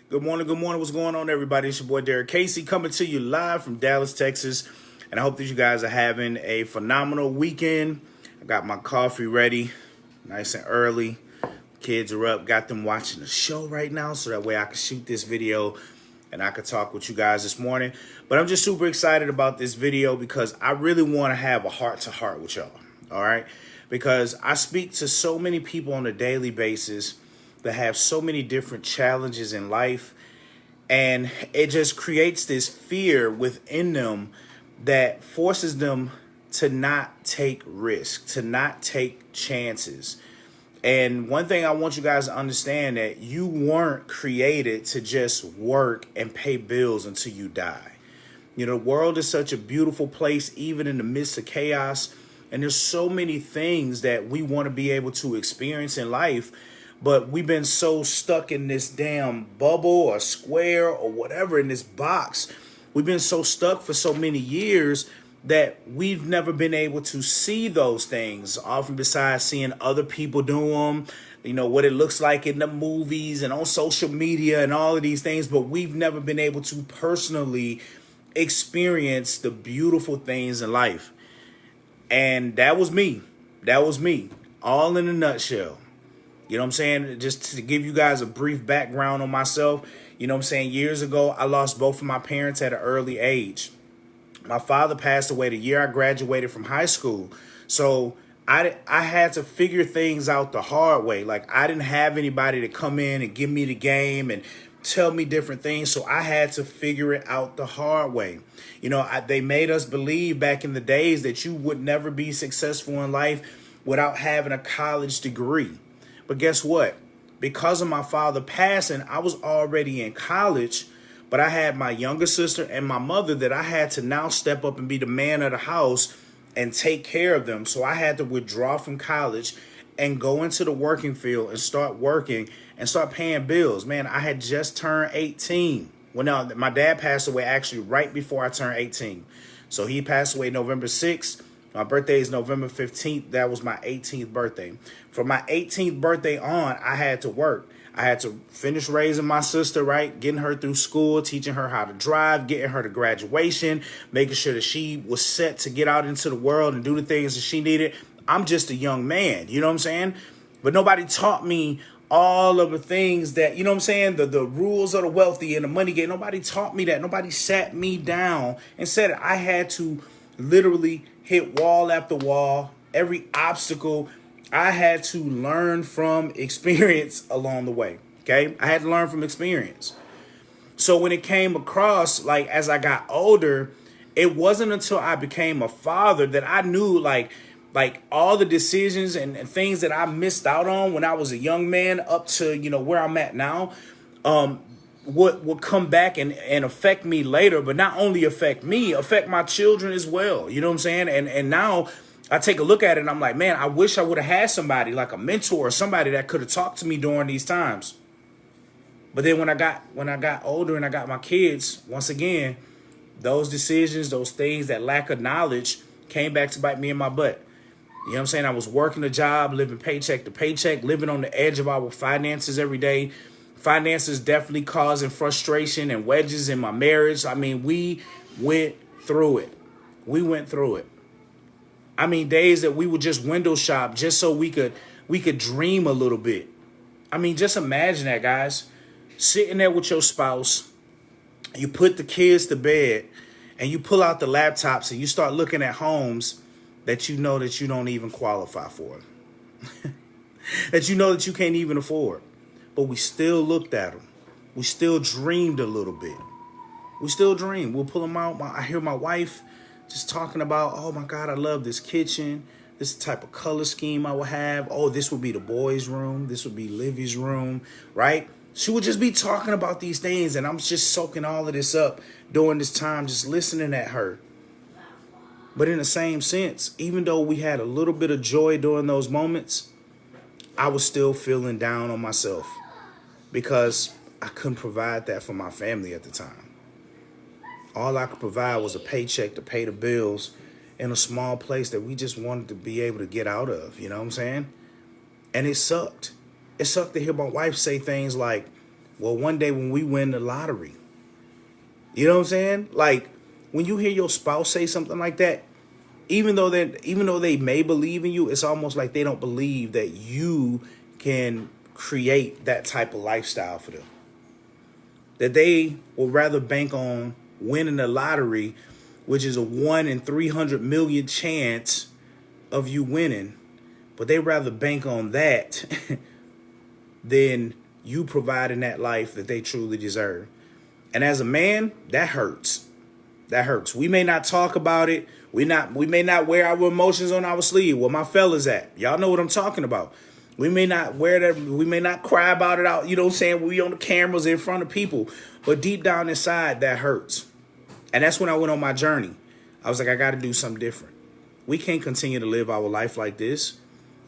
Good morning. What's going on, everybody? It's your boy Derrick Casey coming to you live from Dallas, Texas. And I hope that you guys are having a phenomenal weekend. I got my coffee ready, nice and early. Kids are up, got them watching the show right now, so that way I can shoot this video and I could talk with you guys this morning. But I'm just super excited about this video because I really want to have a heart-to-heart with y'all, all right? Because I speak to so many people on a daily basis that have so many different challenges in life, and it just creates this fear within them that forces them to not take risks, to not take chances. And one thing I want you guys to understand, that you weren't created to just work and pay bills until you die. You know, the world is such a beautiful place, even in the midst of chaos. And there's so many things that we want to be able to experience in life, but we've been so stuck in this damn bubble or square or whatever, in this box. We've been so stuck for so many years that we've never been able to see those things, often besides seeing other people do them, you know, what it looks like in the movies and on social media and all of these things. But we've never been able to personally experience the beautiful things in life. And that was me. All in a nutshell. You know what I'm saying? Just to give you guys a brief background on myself, you know what I'm saying? Years ago, I lost both of my parents at an early age. My father passed away the year I graduated from high school. So I had to figure things out the hard way. Like, I didn't have anybody to come in and give me the game and tell me different things. So I had to figure it out the hard way. You know, they made us believe back in the days that you would never be successful in life without having a college degree. But guess what? Because of my father passing, I was already in college, but I had my younger sister and my mother that I had to now step up and be the man of the house and take care of them. So I had to withdraw from college and go into the working field and start working and start paying bills. Man, I had just turned 18. Well, no, my dad passed away actually right before I turned 18. So he passed away November 6th. My birthday is November 15th. That was my 18th birthday. From my 18th birthday on, I had to work. I had to finish raising my sister, right? Getting her through school, teaching her how to drive, getting her to graduation, making sure that she was set to get out into the world and do the things that she needed. I'm just a young man, you know what I'm saying? But nobody taught me all of the things that, you know what I'm saying? The rules of the wealthy and the money game. Nobody taught me that. Nobody sat me down and said I had to literally hit wall after wall, every obstacle. I had to learn from experience along the way, okay? I had to learn from experience. So when it came across, like, as I got older, it wasn't until I became a father that I knew, like all the decisions and things that I missed out on when I was a young man up to, you know, where I'm at now, would come back and affect me later, but not only affect me, affect my children as well. You know what I'm saying? And now I take a look at it and I'm like, man, I wish I would have had somebody like a mentor or somebody that could have talked to me during these times. But then when I got older and I got my kids, once again, those decisions, those things, that lack of knowledge came back to bite me in my butt. You know what I'm saying? I was working a job, living paycheck to paycheck, living on the edge of our finances every day. Finances definitely causing frustration and wedges in my marriage. I mean, we went through it. I mean, days that we would just window shop just so we could dream a little bit. I mean, just imagine that, guys. Sitting there with your spouse, you put the kids to bed, and you pull out the laptops and you start looking at homes that you know that you don't even qualify for, that you know that you can't even afford. But we still looked at them. We still dreamed a little bit. We still dream. We'll pull them out. I hear my wife just talking about, oh my God, I love this kitchen. This is the type of color scheme I would have. Oh, this would be the boys' room. This would be Livy's room, right? She would just be talking about these things, and I'm just soaking all of this up during this time, just listening at her. But in the same sense, even though we had a little bit of joy during those moments, I was still feeling down on myself because I couldn't provide that for my family at the time. All I could provide was a paycheck to pay the bills in a small place that we just wanted to be able to get out of, you know what I'm saying? And it sucked. It sucked to hear my wife say things like, well, one day when we win the lottery. You know what I'm saying? Like, when you hear your spouse say something like that, even though they may believe in you, it's almost like they don't believe that you can create that type of lifestyle for them. That they will rather bank on winning the lottery, which is a 1 in 300 million chance of you winning, but they rather bank on that than you providing that life that they truly deserve. And as a man, that hurts. That hurts. We may not talk about it. We may not wear our emotions on our sleeve. Where my fellas at? Y'all know what I'm talking about. We may not wear that. We may not cry about it out. You know what I'm saying? We on the cameras in front of people. But deep down inside, that hurts. And that's when I went on my journey. I was like, I got to do something different. We can't continue to live our life like this.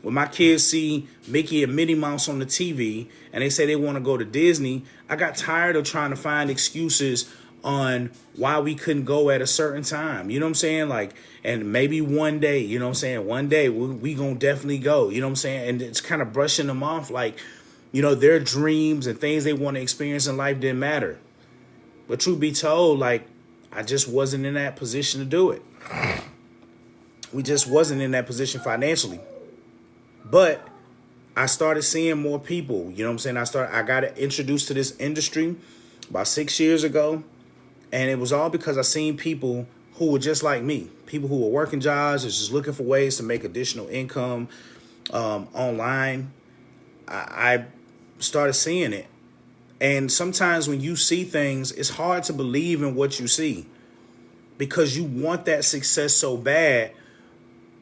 When my kids see Mickey and Minnie Mouse on the TV and they say they want to go to Disney, I got tired of trying to find excuses on why we couldn't go at a certain time. You know what I'm saying? Like, and maybe one day, you know what I'm saying? One day we gonna definitely go, you know what I'm saying? And it's kind of brushing them off like, you know, their dreams and things they want to experience in life didn't matter. But truth be told, like, I just wasn't in that position to do it. We just wasn't in that position financially. But I started seeing more people, you know what I'm saying? I got introduced to this industry about 6 years ago. And it was all because I seen people who were just like me, people who were working jobs, was just looking for ways to make additional income online. I started seeing it. And sometimes when you see things, it's hard to believe in what you see because you want that success so bad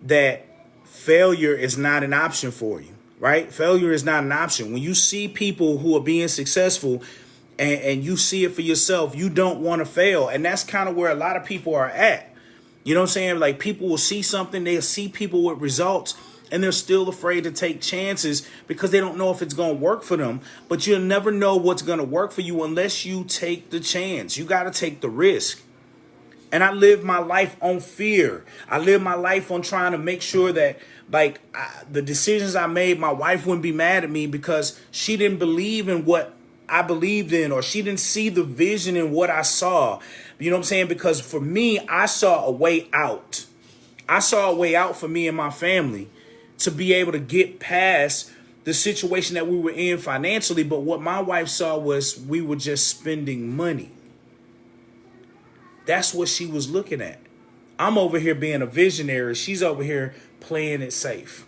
that failure is not an option for you, right? Failure is not an option. When you see people who are being successful and you see it for yourself, you don't want to fail. And that's kind of where a lot of people are at. You know what I'm saying? Like, people will see something, they'll see people with results, and they're still afraid to take chances because they don't know if it's going to work for them. But you'll never know what's going to work for you unless you take the chance. You got to take the risk. And I live my life on fear. I live my life on trying to make sure that, like, the decisions I made, my wife wouldn't be mad at me because she didn't believe in what I believed in, or she didn't see the vision in what I saw. You know what I'm saying? Because for me, I saw a way out. I saw a way out for me and my family to be able to get past the situation that we were in financially. But what my wife saw was we were just spending money. That's what she was looking at. I'm over here being a visionary. She's over here playing it safe.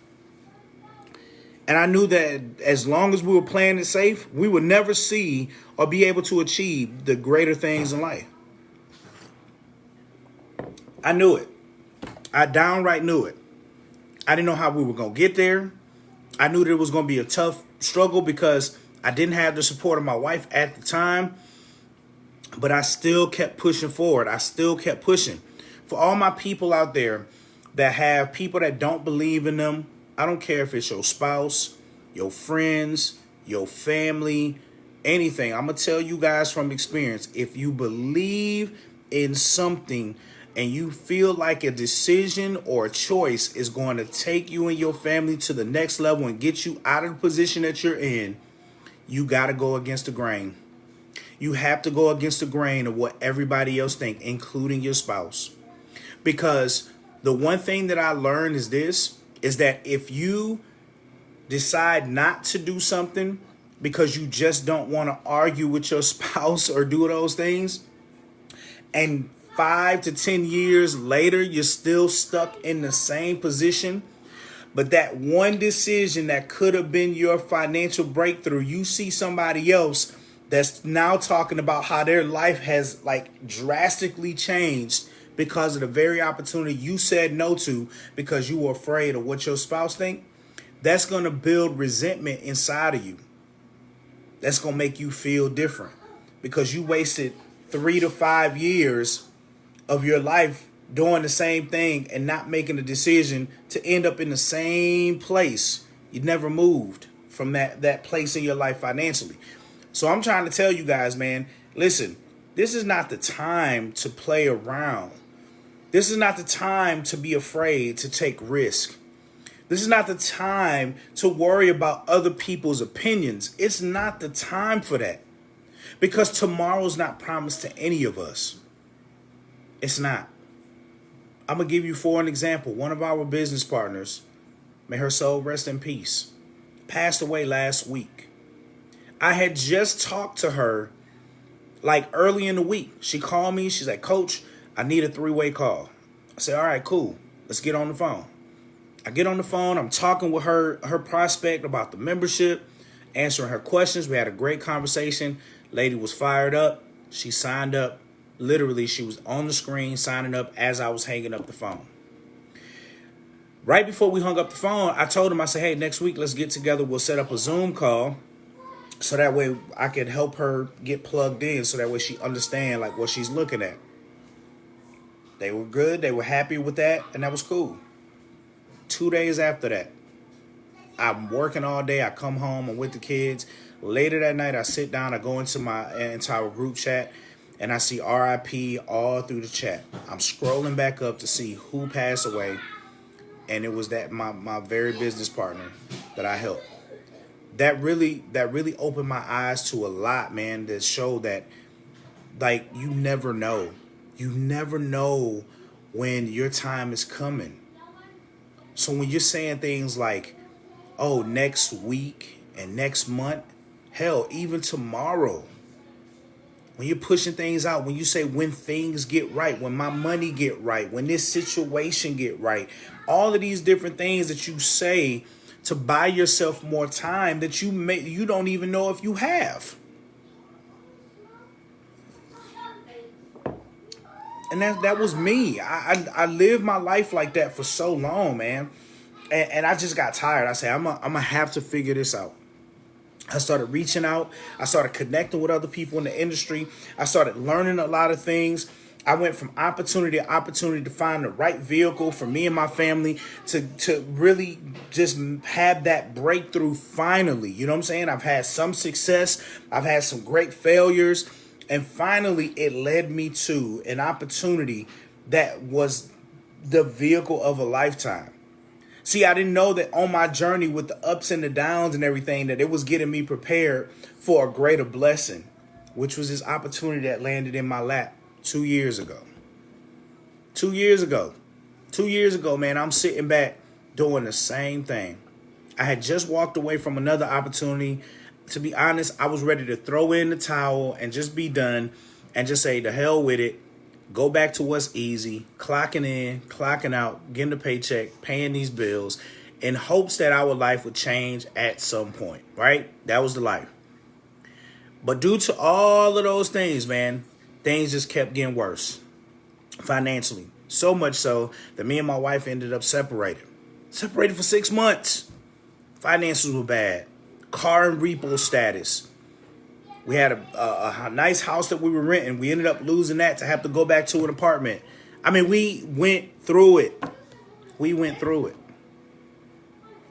And I knew that as long as we were playing it safe, we would never see or be able to achieve the greater things in life. I knew it. I downright knew it. I didn't know how we were going to get there. I knew that it was going to be a tough struggle because I didn't have the support of my wife at the time. But I still kept pushing forward. I still kept pushing. For all my people out there that have people that don't believe in them, I don't care if it's your spouse, your friends, your family, anything. I'm going to tell you guys from experience, if you believe in something and you feel like a decision or a choice is going to take you and your family to the next level and get you out of the position that you're in, you got to go against the grain. You have to go against the grain of what everybody else thinks, including your spouse. Because the one thing that I learned is this, is that if you decide not to do something because you just don't want to argue with your spouse or do those things, and 5 to 10 years later, you're still stuck in the same position, but that one decision that could have been your financial breakthrough, you see somebody else that's now talking about how their life has like drastically changed because of the very opportunity you said no to because you were afraid of what your spouse think. That's going to build resentment inside of you. That's going to make you feel different because you wasted 3 to 5 years of your life doing the same thing and not making a decision to end up in the same place. You never moved from that place in your life financially. So I'm trying to tell you guys, man, listen, this is not the time to play around. This is not the time to be afraid to take risk. This is not the time to worry about other people's opinions. It's not the time for that. Because tomorrow's not promised to any of us. It's not. I'm going to give you for an example. One of our business partners, may her soul rest in peace, passed away last week. I had just talked to her like early in the week. She called me. She's like, Coach, I need a 3-way call. I said, all right, cool. Let's get on the phone. I get on the phone. I'm talking with her prospect about the membership, answering her questions. We had a great conversation. Lady was fired up. She signed up. Literally, she was on the screen signing up as I was hanging up the phone. Right before we hung up the phone, I told him, I said, hey, next week, let's get together. We'll set up a Zoom call so that way I could help her get plugged in so that way she understand like what she's looking at. They were good. They were happy with that, and that was cool. 2 days after that, I'm working all day. I come home. I'm with the kids. Later that night, I sit down. I go into my entire group chat, and I see RIP all through the chat. I'm scrolling back up to see who passed away, and it was that my very business partner that I helped. That really opened my eyes to a lot, man, that showed that, like, you never know. You never know when your time is coming. So when you're saying things like, oh, next week and next month, hell, even tomorrow, when you're pushing things out, when you say when things get right, when my money get right, when this situation get right, all of these different things that you say to buy yourself more time that you don't even know if you have. And that was me. I lived my life like that for so long, man. And I just got tired. I said, I'm gonna have to figure this out. I started reaching out. I started connecting with other people in the industry. I started learning a lot of things. I went from opportunity to opportunity to find the right vehicle for me and my family to really just have that breakthrough finally. You know what I'm saying? I've had some success. I've had some great failures. And finally, it led me to an opportunity that was the vehicle of a lifetime. See, I didn't know that on my journey with the ups and the downs and everything, that it was getting me prepared for a greater blessing, which was this opportunity that landed in my lap 2 years ago. 2 years ago. 2 years ago, man, I'm sitting back doing the same thing. I had just walked away from another opportunity. To be honest, I was ready to throw in the towel and just be done and just say, the hell with it. Go back to what's easy, clocking in, clocking out, getting a paycheck, paying these bills in hopes that our life would change at some point, right? That was the life. But due to all of those things, man, things just kept getting worse financially. So much so that me and my wife ended up separated. Separated for 6 months. Finances were bad. Car and repo status. We had a nice house that we were renting. We ended up losing that to have to go back to an apartment. I mean, we went through it.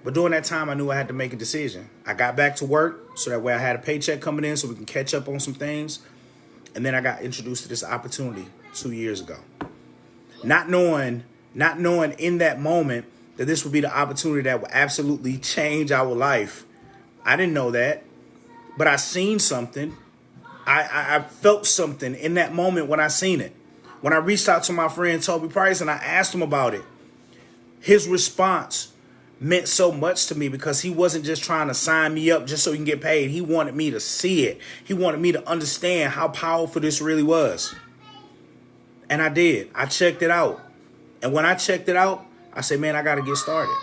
But during that time, I knew I had to make a decision. I got back to work so that way I had a paycheck coming in so we can catch up on some things. And then I got introduced to this opportunity 2 years ago. Not knowing in that moment that this would be the opportunity that would absolutely change our life. I didn't know that, but I seen something. I felt something in that moment when I seen it. When I reached out to my friend Toby Price and I asked him about it, his response meant so much to me because he wasn't just trying to sign me up just so he can get paid. He wanted me to see it. He wanted me to understand how powerful this really was. And I did. I checked it out. And when I checked it out, I said, man, I got to get started.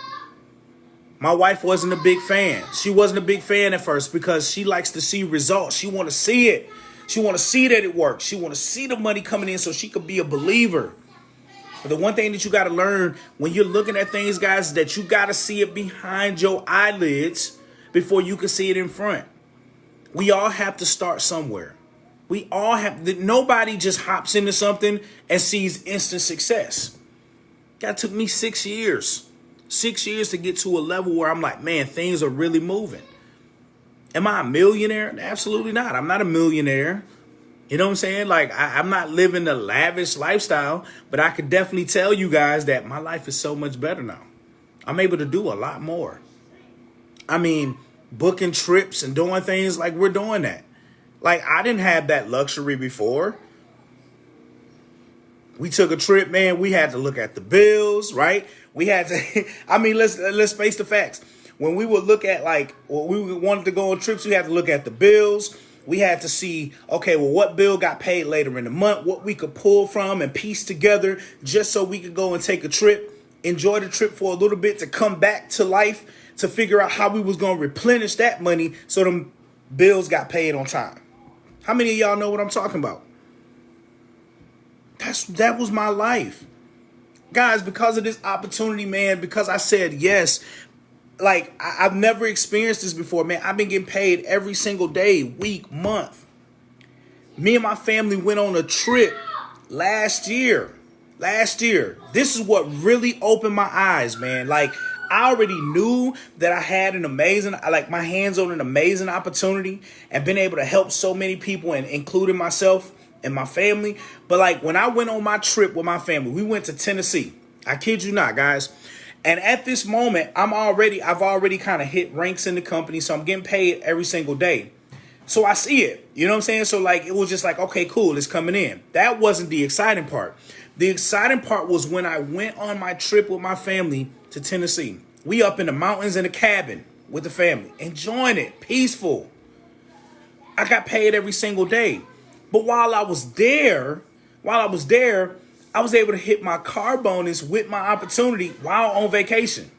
My wife wasn't a big fan. She wasn't a big fan at first because she likes to see results. She want to see it. She want to see that it works. She want to see the money coming in so she could be a believer. But the one thing that you got to learn when you're looking at things, guys, is that you got to see it behind your eyelids before you can see it in front. We all have to start somewhere. We all have. Nobody just hops into something and sees instant success. That took me 6 years. 6 years to get to a level where I'm like, man, things are really moving. Am I a millionaire? Absolutely not. I'm not a millionaire. You know what I'm saying? Like, I'm not living the lavish lifestyle, but I could definitely tell you guys that my life is so much better now. I'm able to do a lot more. I mean, booking trips and doing things like we're doing that. Like, I didn't have that luxury before. We took a trip, man. We had to look at the bills, right? We had to, I mean, let's face the facts. When we would look at like, when we wanted to go on trips, we had to look at the bills. We had to see, okay, well, what bill got paid later in the month, what we could pull from and piece together just so we could go and take a trip, enjoy the trip for a little bit to come back to life, to figure out how we was going to replenish that money so them bills got paid on time. How many of y'all know what I'm talking about? That was my life. Guys, because of this opportunity, man, because I said yes, like I've never experienced this before, man. I've been getting paid every single day, week, month. Me and my family went on a trip last year. This is what really opened my eyes, man. Like, I already knew that I had my hands on an amazing opportunity and been able to help so many people, and including myself and my family. But like, when I went on my trip with my family, we went to Tennessee. I kid you not, guys. And at this moment, I've already kind of hit ranks in the company, so I'm getting paid every single day. So I see it, you know what I'm saying? So like, it was just like, okay, cool, it's coming in. That wasn't the exciting part. The exciting part was when I went on my trip with my family to Tennessee. We up in the mountains in a cabin with the family, enjoying it, peaceful. I got paid every single day. But while I was there, I was able to hit my car bonus with my opportunity while on vacation.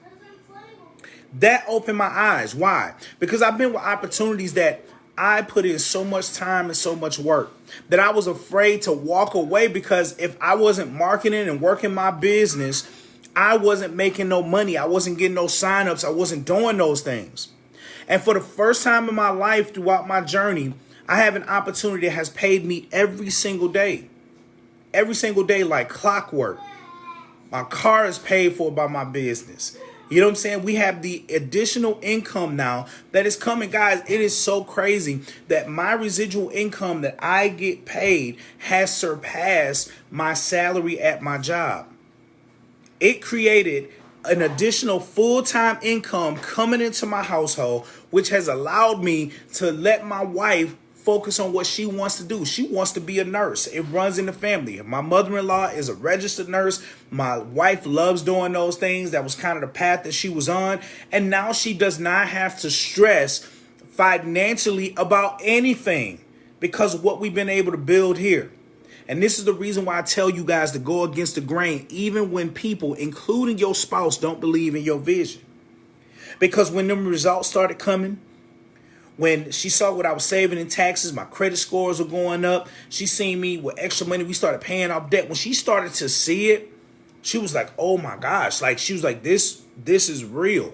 That opened my eyes. Why? Because I've been with opportunities that I put in so much time and so much work that I was afraid to walk away, because if I wasn't marketing and working my business, I wasn't making no money. I wasn't getting no signups. I wasn't doing those things. And for the first time in my life throughout my journey, I have an opportunity that has paid me every single day. Every single day, like clockwork. My car is paid for by my business. You know what I'm saying? We have the additional income now that is coming. Guys, it is so crazy that my residual income that I get paid has surpassed my salary at my job. It created an additional full-time income coming into my household, which has allowed me to let my wife focus on what she wants to do. She wants to be a nurse. It runs in the family. My mother-in-law is a registered nurse. My wife loves doing those things. That was kind of the path that she was on. And now she does not have to stress financially about anything because of what we've been able to build here. And this is the reason why I tell you guys to go against the grain, even when people, including your spouse, don't believe in your vision. Because when them results started coming, when she saw what I was saving in taxes, my credit scores were going up. She seen me with extra money. We started paying off debt. When she started to see it, she was like, oh my gosh. Like, she was like, this is real.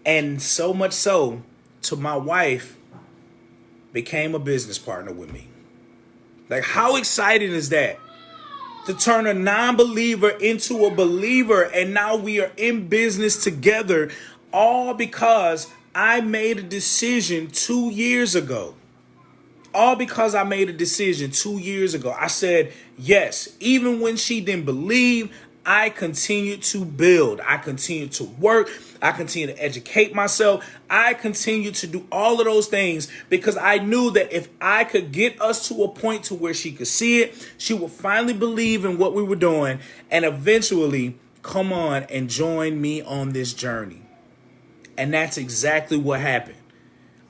And so much so to my wife became a business partner with me. Like, how exciting is that? To turn a non-believer into a believer. And now we are in business together, all because I made a decision 2 years ago. All because I made a decision 2 years ago. I said, yes, even when she didn't believe, I continued to build. I continued to work. I continued to educate myself. I continued to do all of those things because I knew that if I could get us to a point to where she could see it, she would finally believe in what we were doing and eventually come on and join me on this journey. And that's exactly what happened.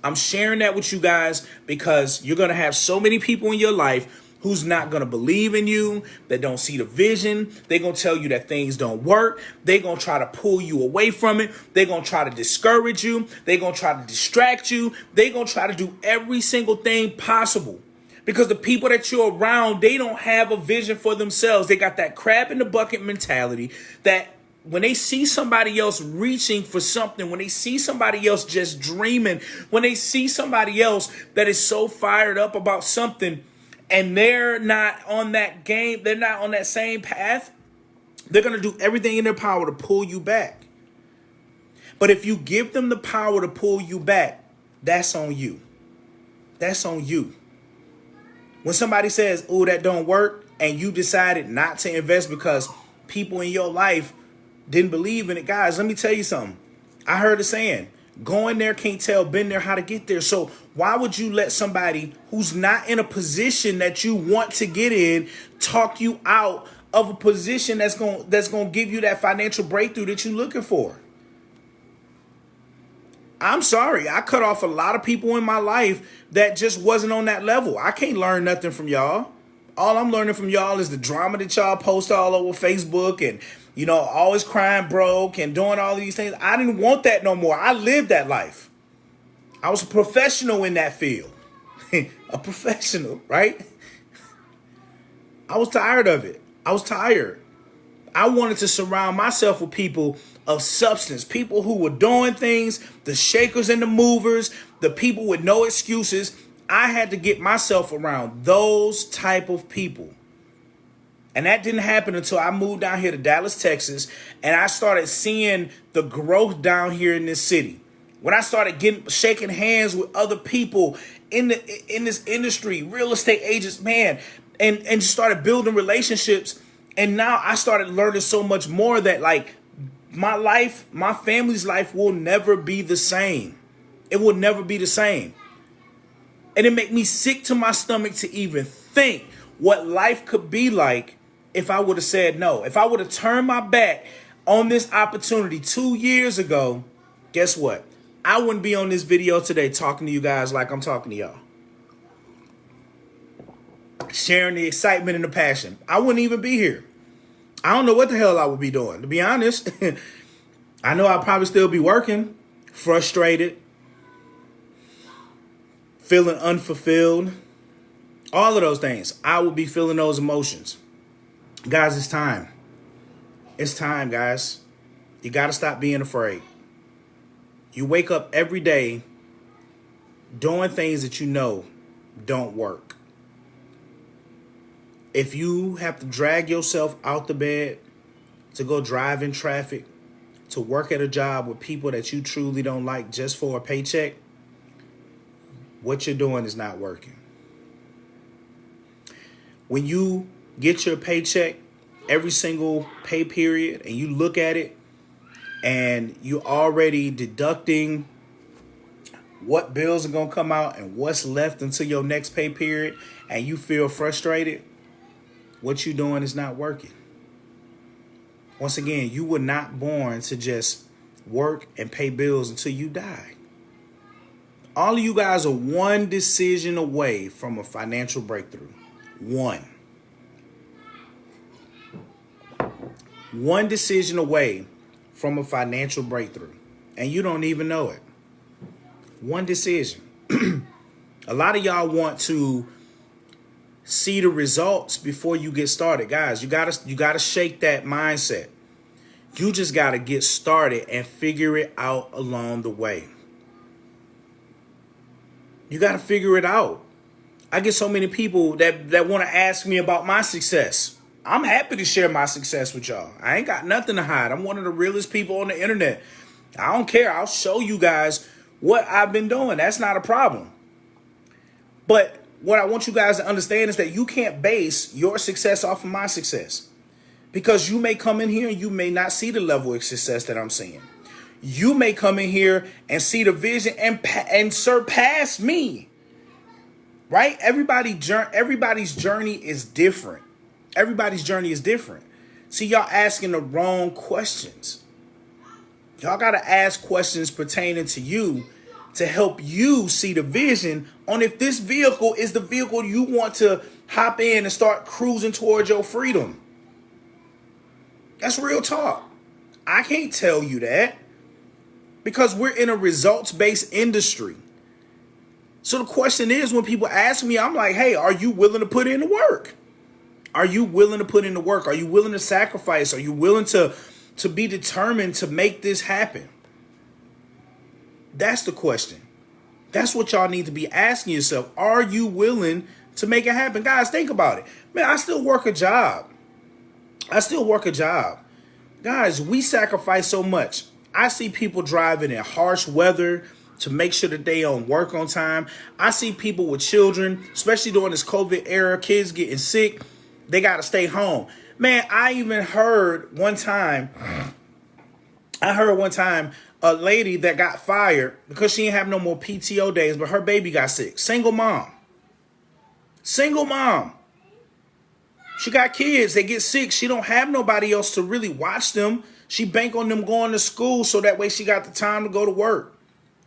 I'm sharing that with you guys because you're going to have so many people in your life who's not going to believe in you, that don't see the vision. They're going to tell you that things don't work. They're going to try to pull you away from it. They're going to try to discourage you. They're going to try to distract you. They're going to try to do every single thing possible. Because the people that you're around, they don't have a vision for themselves. They got that crab in the bucket mentality that when they see somebody else reaching for something, when they see somebody else just dreaming, when they see somebody else that is so fired up about something and they're not on that game, they're not on that same path, they're going to do everything in their power to pull you back. But if you give them the power to pull you back, that's on you. That's on you. When somebody says, oh, that don't work, and you decided not to invest because people in your life didn't believe in it. Guys, let me tell you something. I heard a saying, go in there, can't tell, been there, how to get there. So why would you let somebody who's not in a position that you want to get in talk you out of a position that's going to give you that financial breakthrough that you're looking for? I'm sorry. I cut off a lot of people in my life that just wasn't on that level. I can't learn nothing from y'all. All I'm learning from y'all is the drama that y'all post all over Facebook and, always crying broke and doing all these things. I didn't want that no more. I lived that life. I was a professional in that field. A professional, right? I was tired of it. I was tired. I wanted to surround myself with people of substance, people who were doing things, the shakers and the movers, the people with no excuses. I had to get myself around those type of people. And that didn't happen until I moved down here to Dallas, Texas, and I started seeing the growth down here in this city. When I started shaking hands with other people in this industry, real estate agents, man, and just started building relationships. And now I started learning so much more that my life, my family's life will never be the same. It will never be the same. And it made me sick to my stomach to even think what life could be like if I would have said no. If I would have turned my back on this opportunity 2 years ago, guess what? I wouldn't be on this video today talking to you guys like I'm talking to y'all. Sharing the excitement and the passion. I wouldn't even be here. I don't know what the hell I would be doing, to be honest. I know I'll probably still be working, frustrated, feeling unfulfilled, all of those things. I would be feeling those emotions. Guys, it's time. It's time, guys. You got to stop being afraid. You wake up every day doing things that you know don't work. If you have to drag yourself out the bed to go drive in traffic, to work at a job with people that you truly don't like just for a paycheck, what you're doing is not working. When you get your paycheck every single pay period and you look at it and you're already deducting what bills are going to come out and what's left until your next pay period and you feel frustrated, what you're doing is not working. Once again, you were not born to just work and pay bills until you die. All of you guys are one decision away from a financial breakthrough. One decision away from a financial breakthrough. And you don't even know it. One decision. A lot of y'all want to see the results before you get started. Guys, you gotta shake that mindset. You just gotta get started and figure it out along the way. You gotta figure it out. I get so many people that want to ask me about my success. I'm happy to share my success with y'all. I ain't got nothing to hide. I'm one of the realest people on the internet. I don't care. I'll show you guys what I've been doing. That's not a problem. But what I want you guys to understand is that you can't base your success off of my success. Because you may come in here and you may not see the level of success that I'm seeing. You may come in here and see the vision and surpass me. Right? Everybody's journey is different. Everybody's journey is different. See, y'all asking the wrong questions. Y'all got to ask questions pertaining to you to help you see the vision on if this vehicle is the vehicle you want to hop in and start cruising towards your freedom. That's real talk. I can't tell you that because we're in a results-based industry. So the question is, when people ask me, I'm like, hey, are you willing to put in the work? Are you willing to put in the work? Are you willing to sacrifice? Are you willing to be determined to make this happen? That's the question. That's what y'all need to be asking yourself. Are you willing to make it happen? Guys, think about it. Man, I still work a job. Guys, we sacrifice so much. I see people driving in harsh weather to make sure that they on work on time. I see people with children, especially during this COVID era, kids getting sick. They got to stay home. Man, I even heard one time I heard one time a lady that got fired because she didn't have no more PTO days, but her baby got sick. Single mom. Single mom. She got kids. They get sick. She don't have nobody else to really watch them. She bank on them going to school so that way she got the time to go to work.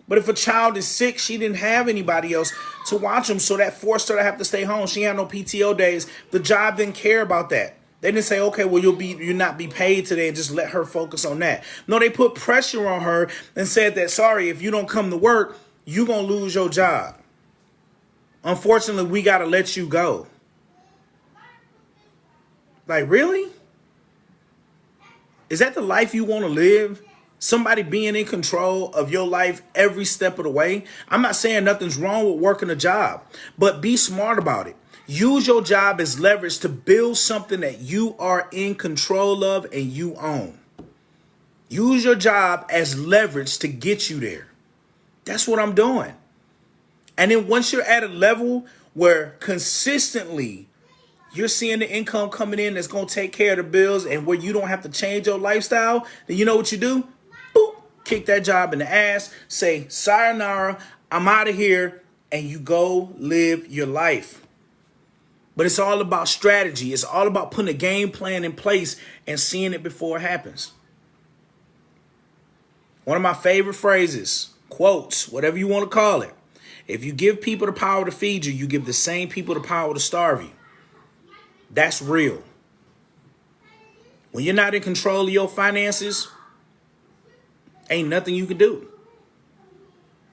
But if a child is sick, she didn't have anybody else to watch them, so that forced her to have to stay home. She had no PTO days. The job didn't care about that. They didn't say, okay, well, you'll not be paid today, and just let her focus on that. No, they put pressure on her and said that, sorry, if you don't come to work, you're going to lose your job. Unfortunately, we got to let you go. Like, really? Is that the life you want to live? Somebody being in control of your life every step of the way? I'm not saying nothing's wrong with working a job, but be smart about it. Use your job as leverage to build something that you are in control of and you own. Use your job as leverage to get you there. That's what I'm doing. And then once you're at a level where consistently you're seeing the income coming in that's going to take care of the bills and where you don't have to change your lifestyle, then you know what you do? Boop, kick that job in the ass, say, sayonara, I'm out of here, and you go live your life. But it's all about strategy. It's all about putting a game plan in place and seeing it before it happens. One of my favorite phrases, quotes, whatever you want to call it. If you give people the power to feed you, you give the same people the power to starve you. That's real. When you're not in control of your finances, ain't nothing you can do.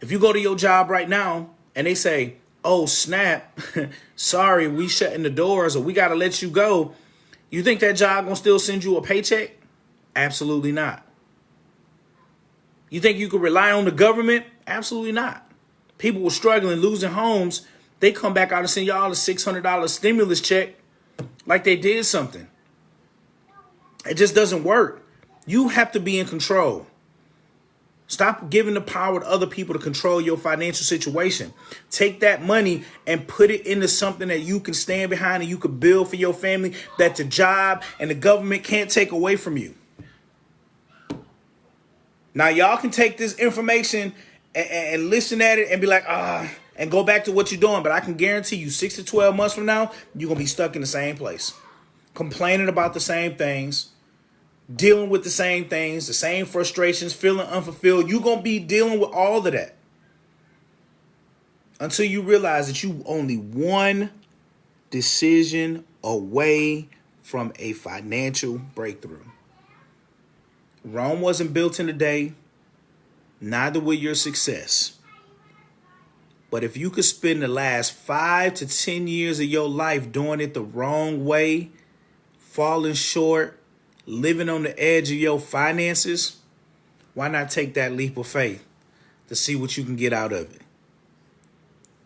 If you go to your job right now and they say, oh, snap, sorry, we shutting the doors or we got to let you go, you think that job going to still send you a paycheck? Absolutely not. You think you could rely on the government? Absolutely not. People were struggling, losing homes. They come back out and send y'all a $600 stimulus check like they did something. It just doesn't work. You have to be in control. Stop giving the power to other people to control your financial situation. Take that money and put it into something that you can stand behind and you can build for your family, that the job and the government can't take away from you. Now, y'all can take this information and listen at it and be like, and go back to what you're doing. But I can guarantee you 6 to 12 months from now, you're going to be stuck in the same place, complaining about the same things, dealing with the same things, the same frustrations, feeling unfulfilled. You're going to be dealing with all of that until you realize that you only one decision away from a financial breakthrough. Rome wasn't built in a day, neither will your success. But if you could spend the last 5 to 10 years of your life doing it the wrong way, falling short, living on the edge of your finances, why not take that leap of faith to see what you can get out of it?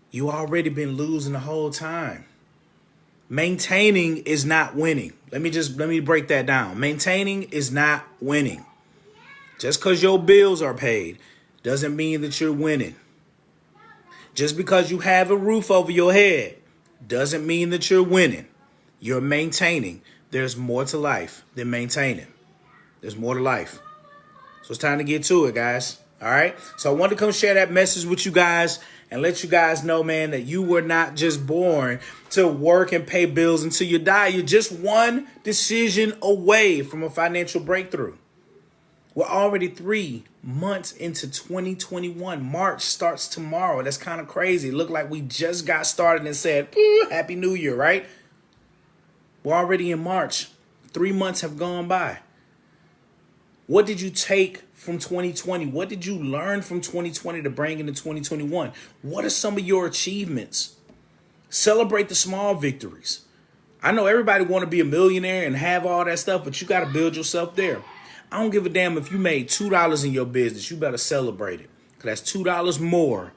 You already been losing the whole time. Maintaining is not winning. Let me break that down. Maintaining is not winning. Just because your bills are paid doesn't mean that you're winning. Just because you have a roof over your head doesn't mean that you're winning. You're maintaining. There's more to life than maintaining. There's more to life. So it's time to get to it, guys. All right. So I wanted to come share that message with you guys and let you guys know, man, that you were not just born to work and pay bills until you die. You're just one decision away from a financial breakthrough. We're already 3 months into 2021. March starts tomorrow. That's kind of crazy. It looked like we just got started and said, Happy New Year, right? We're already in March. 3 months have gone by. What did you take from 2020? What did you learn from 2020 to bring into 2021? What are some of your achievements? Celebrate the small victories. I know everybody want to be a millionaire and have all that stuff, but you got to build yourself there. I don't give a damn if you made $2 in your business. You better celebrate it, because that's $2 more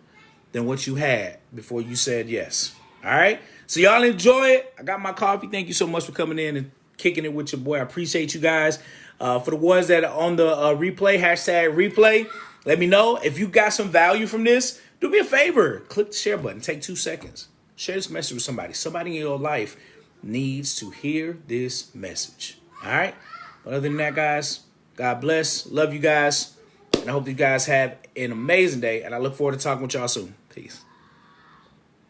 than what you had before you said yes. All right? So y'all enjoy it. I got my coffee. Thank you so much for coming in and kicking it with your boy. I appreciate you guys. For the ones that are on the replay, #replay, let me know if you got some value from this. Do me a favor. Click the share button. Take 2 seconds. Share this message with somebody. Somebody in your life needs to hear this message. All right? But other than that, guys, God bless. Love you guys. And I hope you guys have an amazing day. And I look forward to talking with y'all soon. Peace.